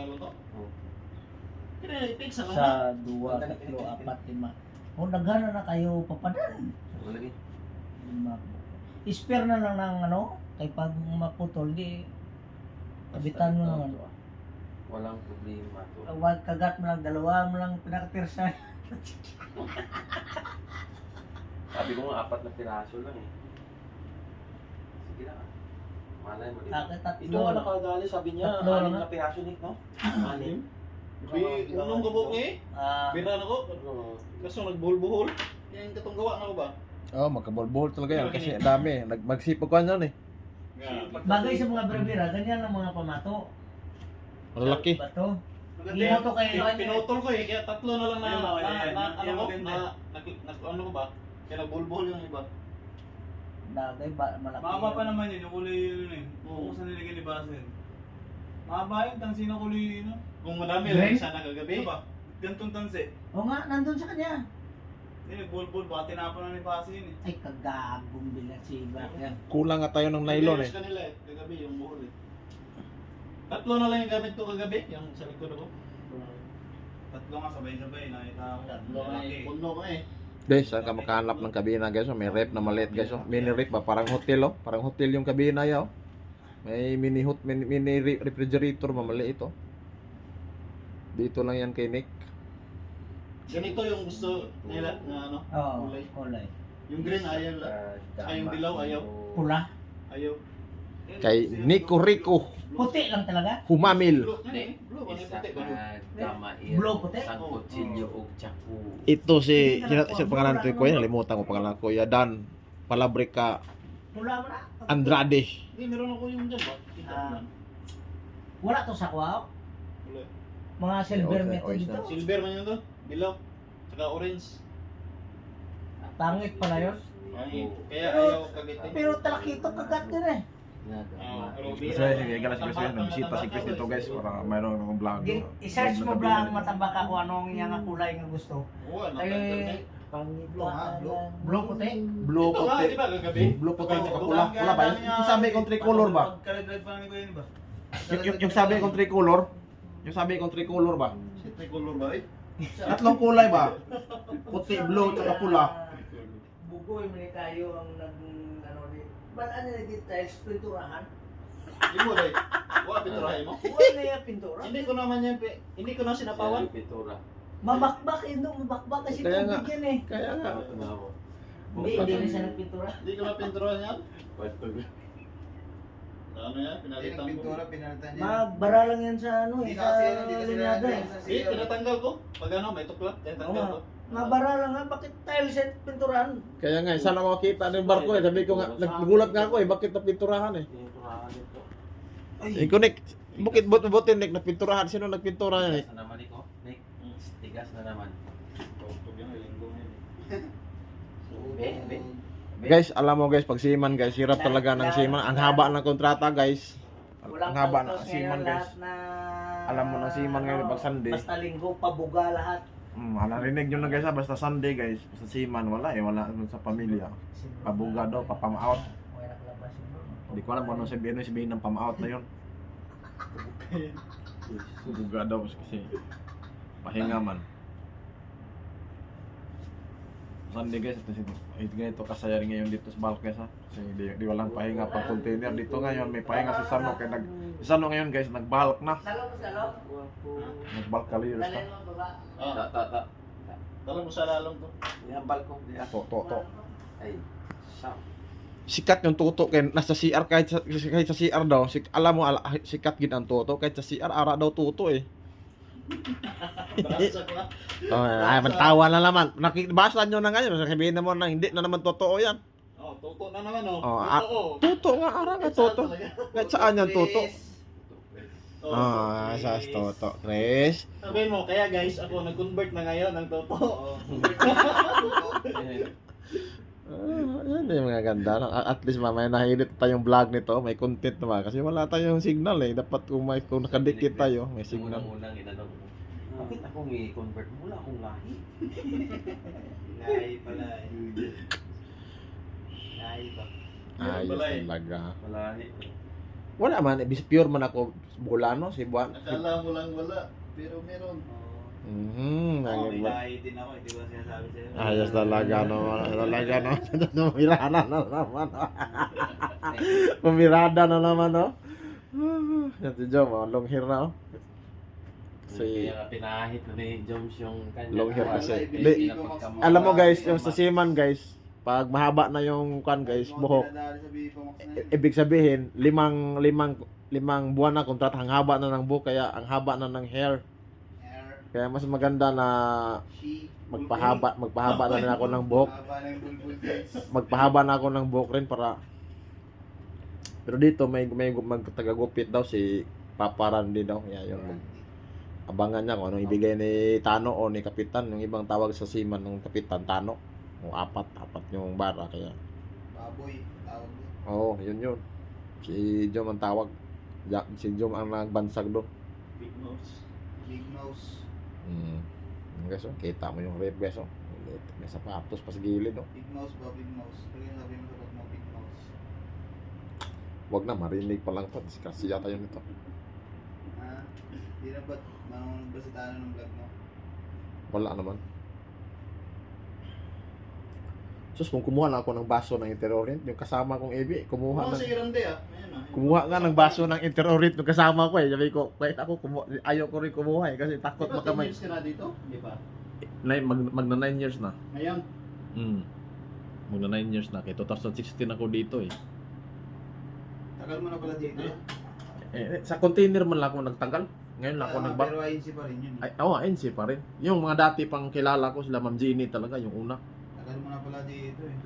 Tagalog to. Oh. Kaya ipig sa Sa 2, 3, 4, 5. O naghana na kayo papadan. Wala lagi. Spare na lang ng ano, kay pag maputol di kabitan mo naman. Walang problema to. Wag kagat mo lang, dalawa mo lang pinakatirsa. Sabi ko nga 4 na piraso lang eh. Sige na. Malay mo din. Ito nga nakadali, sabi niya, Tatlo lang 6 na. na piraso Nick, no? 6. Unong gabok eh. Bira na ko. Kaso nagbuhol-buhol. Yan katong gawa na ko ba? Oh, magkabol-bol talaga yan kasi dami. Magsipag ko yan eh. Bagay sa mga barbera, ganyan ang mga pamato. Malalaki. Bato. Maganda Ito kayo. pinutol ko eh, kaya tatlo na lang ano ko ba? Kaya nagbulbul yung iba. Bagay ba malaki. Mahaba pa naman yun, yung kulay yun eh. Kung saan nilagay ni Basen. Mahaba yun, tansi na kulay yun. Kung madami Green? lang sana kagabi. Ito ba? Gantong tansi. O nga, nandun sa kanya. Hindi, bulbul, baka tinapon na ni Basen yun eh. Ay, kagagong bilat si Bakyan. Kulang nga tayo ng nylon eh. Kanila eh, kagabi yung buhol eh. Tatlo na lang yung gamit ko kagabi, yung sa likod ko. Tatlo nga sabay-sabay, nakita ko. Tatlo nga Malaki. eh, puno ko eh. Guys, saan ka makahanap ng kabina guys? Oh, may rep na maliit guys. Oh. Mini rep ba? Parang hotel oh. Parang hotel yung kabina yaw. May mini refrigerator ba maliit oh. Dito lang yan kay Nick. Ganito yung gusto nila na ano, Oo, kulay. kulay. Yung green ayaw lang. Saka yung dilaw ayaw. Pula. Ayaw. Kay Nico Rico Puti lang talaga. Humamil. Blue, ano eh? Blue, ano yung Isa puti? ka gamair. Blue puti? Sang kutsilyo o tsaku. Ito si pangalan ko yan, nalimutan ko pangalan ko. Dan Palabrica Pula mo na. Andrade. Hindi, meron ako yung dyan ba? Ah. Wala to sa kwaw. Wala. Mga silver Oyster, metal oyster. dito. Silver man yun to. Dilaw. Saka orange. Pangit pala yun. Ay, kaya Pero- ayaw kagitin. Pero talakito kagat din eh. Sige, galas guys, nabisita si Chris dito guys para mayroon akong vlog. I-search mo ba ang mataba ka kung anong yung kulay nga gusto? Oo, ano Ay, blue puti? Blue Ito nga, puti. di ba, kagabi? Blue puti at pula. Pula ba? Yung sabi kong tricolor ba? Pagka-red pa ni Kuya yun ba? Yung sabi kong tricolor? Yung sabi kong tricolor ba? Si tricolor ba eh? Tatlong kulay ba? Puti, blue, tsaka pula. Bugoy mo ni kayo ang nag ano ni. Ba't ano na details pinturahan? Hindi mo dahil. Wala pinturahin mo? Wala na yung pintura. Hindi ko naman yan, hindi ko na sinapawan. Pitura. Mabakbak yun no, mabakbak kasi Kaya nga. tubig yan eh. Kaya nga. Hindi na siya nagpintura. Hindi ko na pinturahan yan. Ano yan? Pinalitan ko. pinalitan niya. Magbara lang yan sa ano eh, Dito sa kasi, dito sila linyada eh. Eh, tinatanggal ko. Pag ano, may tuklat. Tinatanggal ko. Mabara lang nga, bakit tiles at pinturahan? Kaya nga, sana makita ng barko eh. Sabi ko nga, nagulat nga ako eh, bakit napinturahan eh. Pinturahan ito. Ikaw Nick, bukit butin Nick, napinturahan. Sino nagpintura yan eh? Tigas na naman ito. Nick, tigas na naman. Tugtog yan, linggo yan. Be. Guys, alam mo guys, pag seaman guys, hirap talaga ng seaman. Ang haba ng kontrata guys. Ang haba ng pagtos seaman ngayon, guys. lahat na... Alam mo na seaman ngayon pag Sunday. Basta linggo, pabuga lahat. Narinig nyo na guys ha, basta Sunday guys, basta seaman, wala eh, wala naman sa pamilya. Pabuga daw, papam-out. Okay, nakalabas yun. Hindi ko alam kung ano sabihin ng pam-out na yun. Pabuga daw kasi pahinga man. Sunday guys, ito ganito kasaya rin ngayon dito sa Balk guys ha. Kasi di walang pahinga pang container. Dito ngayon may pahinga si Sano, kaya si Sano ngayon guys, nag-bulk na. Dalo mo sa loob. Nag-bulk carriers Dalhin na. mo baba. Ah, tala mo sa lalong to. Ihambal ko. To. Ay, siya. Sikat yung tuto kay nasa CR kahit sa CR daw. Alam mo sikat gid ang tuto kahit sa CR ara daw tuto eh. Barasa ko na. Oh, ay mantawa na naman. Nakibasa nyo na ngayon, sabihin na mo na hindi na naman totoo 'yan. Oh, tuto na naman oh. Oh, Totoo. tuto nga ara nga tuto. Kahit saan yan tuto. Oh, Ah, sa toto, Chris. Sabihin mo, kaya guys, ako nag-convert na ngayon ng toto. Yan yung mga ganda. At least mamaya nahilit tayong vlog nito, may content naman kasi wala tayong signal eh. Dapat kung nakadikit tayo, may signal. Unang inanong mo. Bakit ako may convert mo? Wala akong lahi. Lahi pala eh. Lahi ba? Ayos talaga. Malahi. Wala man, pure man ako Bulano, Cebuano. Akala mo lang wala, pero meron. May lahi din ako, hindi ko sinasabi sa'yo. Ayos talaga naman, talaga naman. Pumirada na naman. Pumirada na naman, no? Yan si Jom, long hair na, oh. Kaya nga pinahit na ni Joms yung kanya. Long hair kasi. Hindi, Alam mo guys, yung sa seaman guys, pag mahaba na yung kan guys, buhok, ibig sabihin, limang buwan na kontrata, ang haba na ng buhok, kaya ang haba na ng hair. Kaya mas maganda na magpahaba na rin ako ng buhok. Magpahaba na ako ng buhok rin para. Pero dito may magtagagupit daw si Papa Randy daw. Kaya yun, abangan niya kung anong ibigay ni Tano o ni Kapitan. Yung ibang tawag sa seaman ng Kapitan, Tano. O apat yung bara, kaya. Baboy, tawag mo. Oo, yun. Si Jom ang tawag. Si Jom ang nagbansag do. Big nose. Big nose. Guys, oh, kita mo yung rep guys, oh. May sapatos pa sa gilid, oh. Big nose ba, big nose? Pero yung sabi mo sapat mo, big nose. Wag na, marinig pa lang to. Kasi yata yun ito. Ha? Di na ba't nanonood ba si Tano ng vlog mo? Wala naman. Sus, kung kumuha na ako ng baso ng Interorient, yung kasama kong Ebi, Oo, si Irande ah. Ayan ah. kumuha nga ng baso ng Interorient yung kasama ko eh. Sabi ko, kahit ako, ayaw ko rin kumuha eh, kasi takot Di ba 10 makamay. years ka na dito? Di ba? Magna 9 years na. Ngayon? Magna 9 years na. Kaya 2016 ako dito eh. Tagal mo na pala dito. Sa container man lang ako nagtagal. Ngayon lang ako nagba. Pero INC pa rin yun. Ay, ANC pa rin. Yung mga dati pang kilala ko, sila Ma'am Jeannie talaga, yung una. Tagal mo na pala dito eh.